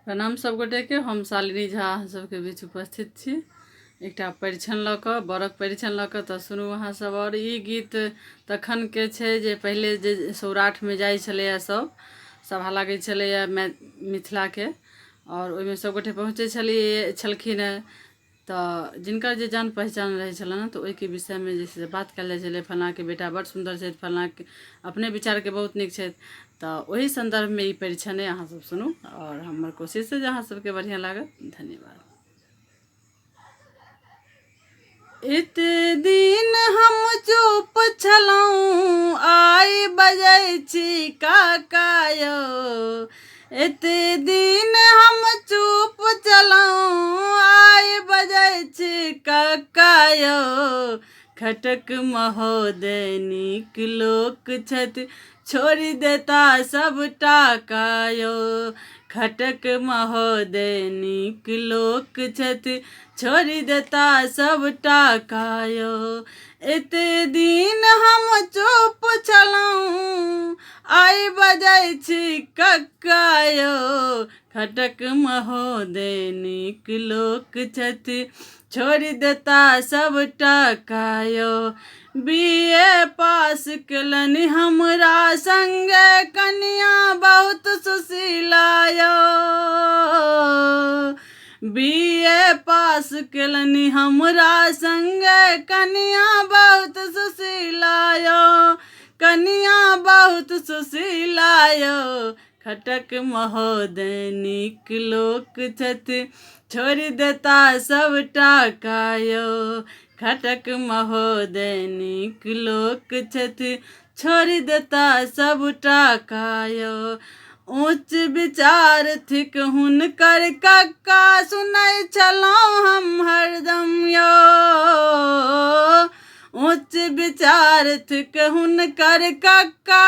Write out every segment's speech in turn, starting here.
प्रणाम सब गोटे के। हम शालिनी झा सबके बीच उपस्थित छी एकटा परिछन लऽ कऽ, बड़क परिछन लऽ कऽ। तऽ सुनू अहाँ सब। और ई गीत तखन के छै जे पहिले जे सौराठमे जाइ छलैए, सब सभा लागै छलैए मिथिला के, और ओहिमे सब गोटे पहुँचै छलखिन हेँ। तऽ जिनकर जे जान पहचान रहै छलनि हँ, तऽ ओहिके विषयमे जे छै से बात कयल जाइ छलै। फलानाके बेटा बड़ सुन्दर छथि, फलानाके अपने विचारके बहुत नीक छथि। तऽ ओही संदर्भमे ई परिछन अइ, अहाँ सब सुनू। और हमर कोशिश है जे अहाँ सबके बढ़िआँ लागत। धन्यवाद। एते दिन हम चुप छलहुँ, आइ बजै छी काका यौ। एते दिन हम चुप छलहुँ, आइ बजै छी काका यौ। खटक महोदय नीक लोक छथि, छोड़ि देता सबटा कायो। खटक महोदय नीक लोक छथि, छोड़ि देता सबटा कायो। एते दिन हम चुप छलहुँ, आइ बजै छी कक्का यौ। खटक महोदय नीक लोक छथि, छोड़ि देता सबटा कायो। BA पास केलनि हमरा संगे कनिया बहुत सुशीला यौ। BA पास केलनि हमरा संगे कनिया बहुत सुशीला यौ। कनिया बहुत सुशीला यौ। खटक महोदय नीक लोक छथि, छोड़ि देता सबटा कायो। खटक महोदय नीक लोक छथि, छोड़ि देता सबटा कायो। ऊँच विचार थिक हुनकर कक्का, सुनै छलहुँ हम हरदम यौ। ऊँच विचार थिक हुनकर कक्का,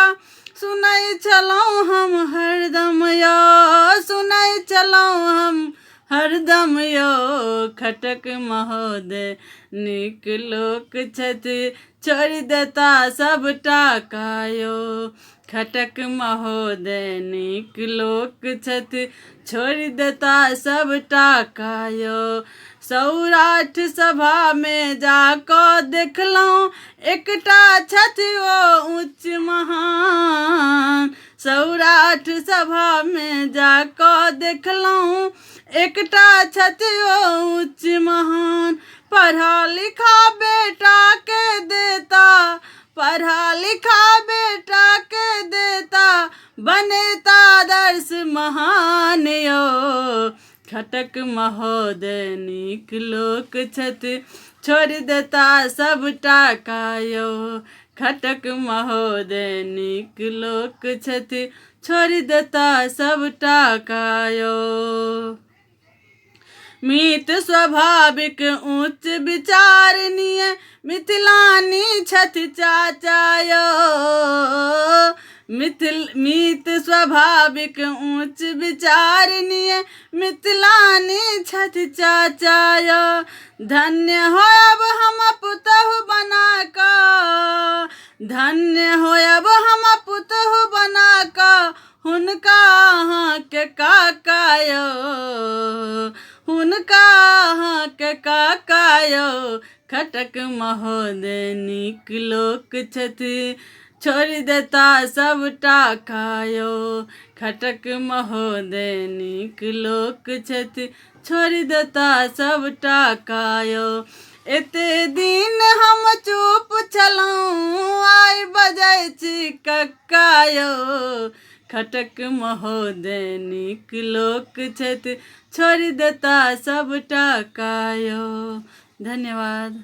सुनै छलहुँ हम हरदम यौ। सुनै छलहुँ हम हरदम यौ। खटक महोदय नीक लोक छथि, छोड़ि देता सबटा कायो। खटक महोदय नीक लोक छथि, छोड़ि देता सबटा कायो। सौराठ सभामे जा कऽ देखलहुँ, एकटा छथि ओ उच्च महान। सौराठ सभामे जा कऽ देखलहुँ, एकटा छथि ओ उच्च महान। पढ़ा लिखा बेटा के देता, पढ़ा लिखा बेटा के देता, बनेता आदर्श महान यौ। खटक महोदय नीक लोक छथि, छोड़ि देता सबटा कायो। खटक महोदय नीक लोक छथि, छोड़ि देता सबटा कायो। मीत स्वाभाविक उच्च विचारणीय, मिथिलानी छथि चाचा यौ। मीत स्वाभाविक उच्च विचारणीय, मिथिलानी छथि चाचा यौ। धन्य होयब हम पुतहु बना कऽ, धन्य होयब हम पुतहु बना कऽ, हुनका अहाँके काका यौ। हुनका अहाँके काका यौ। खटक महोदय नीक लोक छथि, छोड़ि देता सबटा कायो। खटक महोदय नीक लोक छथि, छोड़ि देता सबटा कायो। एते दिन हम चुप छलहुँ, आइ बजै छी कक्का यौ। खटक महोदय नीक लोक छथि, छोड़ि देता सबटा कायो। धन्यवाद।